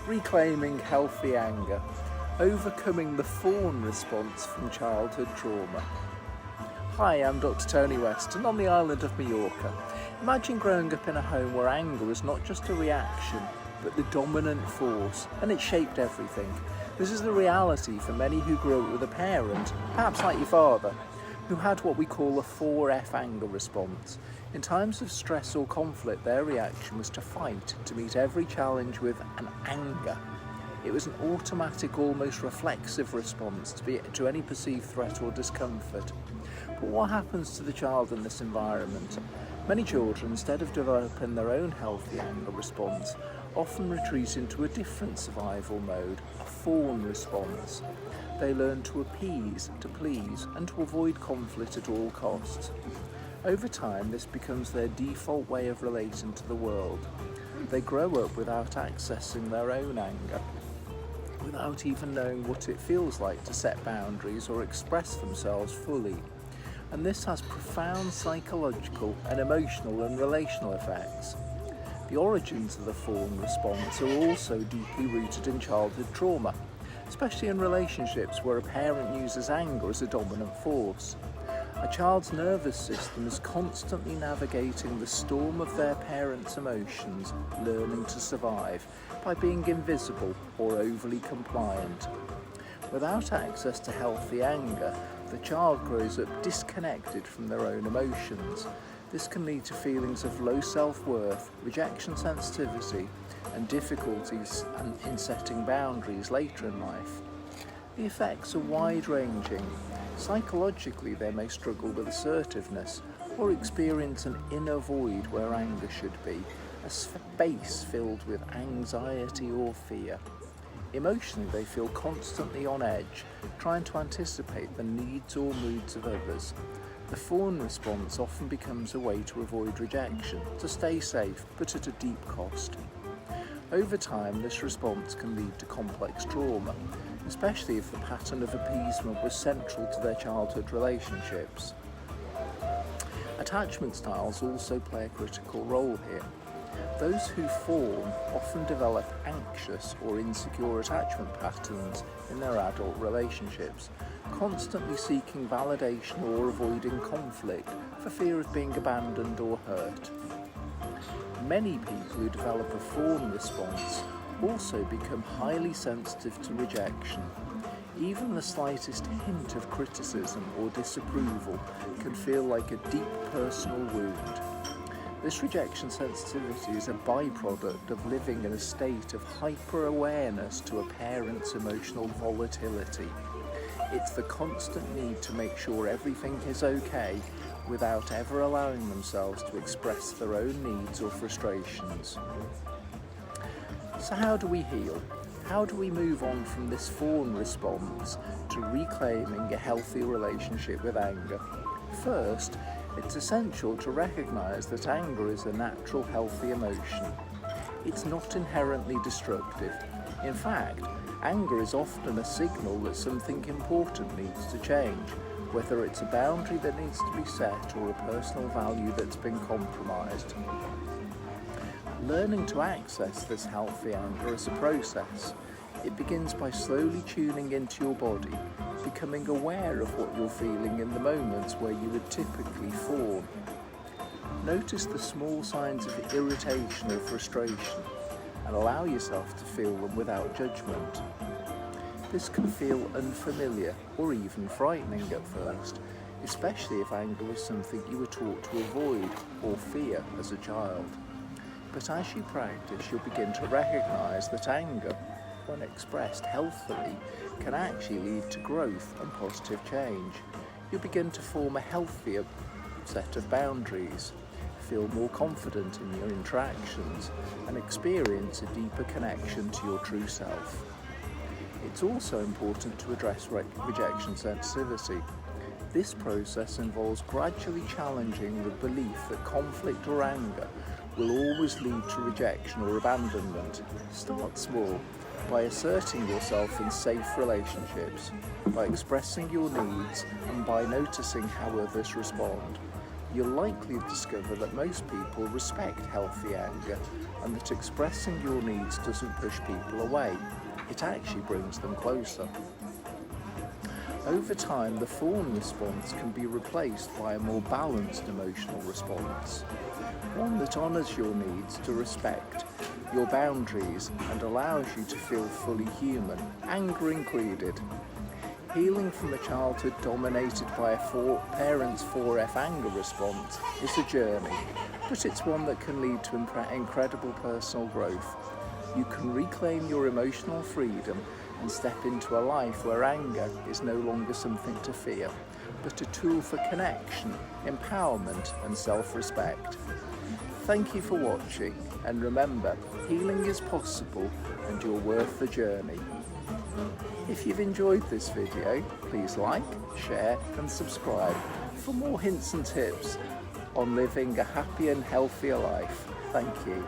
Reclaiming healthy anger, overcoming the fawn response from childhood trauma. Hi, I'm Dr. Tony Weston on the island of Mallorca. Imagine growing up in a home where anger was not just a reaction, but the dominant force, and it shaped everything. This is the reality for many who grew up with a parent, perhaps like your father, who had what we call a 4F anger response. In times of stress or conflict, their reaction was to fight, to meet every challenge with an anger. It was an automatic, almost reflexive response to any perceived threat or discomfort. But what happens to the child in this environment? Many children, instead of developing their own healthy anger response, often retreat into a different survival mode, a fawn response. They learn to appease, to please, and to avoid conflict at all costs. Over time, this becomes their default way of relating to the world. They grow up without accessing their own anger, without even knowing what it feels like to set boundaries or express themselves fully. And this has profound psychological and emotional and relational effects. The origins of the fawn response are also deeply rooted in childhood trauma, especially in relationships where a parent uses anger as a dominant force. A child's nervous system is constantly navigating the storm of their parents' emotions, learning to survive by being invisible or overly compliant. Without access to healthy anger, the child grows up disconnected from their own emotions. This can lead to feelings of low self-worth, rejection sensitivity, and difficulties in setting boundaries later in life. The effects are wide-ranging. Psychologically, they may struggle with assertiveness or experience an inner void where anger should be, a space filled with anxiety or fear. Emotionally, they feel constantly on edge, trying to anticipate the needs or moods of others. The fawn response often becomes a way to avoid rejection, to stay safe, but at a deep cost. Over time, this response can lead to complex trauma, especially if the pattern of appeasement was central to their childhood relationships. Attachment styles also play a critical role here. Those who fawn often develop anxious or insecure attachment patterns in their adult relationships, constantly seeking validation or avoiding conflict for fear of being abandoned or hurt. Many people who develop a fawn response also become highly sensitive to rejection. Even the slightest hint of criticism or disapproval can feel like a deep personal wound. This rejection sensitivity is a byproduct of living in a state of hyper-awareness to a parent's emotional volatility. It's the constant need to make sure everything is okay without ever allowing themselves to express their own needs or frustrations. So how do we heal? How do we move on from this fawn response to reclaiming a healthy relationship with anger? First, it's essential to recognize that anger is a natural, healthy emotion. It's not inherently destructive. In fact, anger is often a signal that something important needs to change, whether it's a boundary that needs to be set or a personal value that's been compromised. Learning to access this healthy anger is a process. It begins by slowly tuning into your body, becoming aware of what you're feeling in the moments where you would typically fawn. Notice the small signs of irritation or frustration and allow yourself to feel them without judgment. This can feel unfamiliar or even frightening at first, especially if anger was something you were taught to avoid or fear as a child. But as you practice, you'll begin to recognize that anger, when expressed healthily, can actually lead to growth and positive change. You'll begin to form a healthier set of boundaries, feel more confident in your interactions, and experience a deeper connection to your true self. It's also important to address rejection sensitivity. This process involves gradually challenging the belief that conflict or anger will always lead to rejection or abandonment. Start small, by asserting yourself in safe relationships, by expressing your needs, and by noticing how others respond. you'll likely discover that most people respect healthy anger and that expressing your needs doesn't push people away. It actually brings them closer. Over time, the fawn response can be replaced by a more balanced emotional response, one that honours your needs to respect your boundaries and allows you to feel fully human, anger included. Healing from a childhood dominated by a parent's 4F anger response is a journey, but it's one that can lead to incredible personal growth. You can reclaim your emotional freedom and step into a life where anger is no longer something to fear, but a tool for connection, empowerment, and self-respect. Thank you for watching, and remember, healing is possible and you're worth the journey. If you've enjoyed this video, please like, share and subscribe for more hints and tips on living a happy and healthier life. Thank you.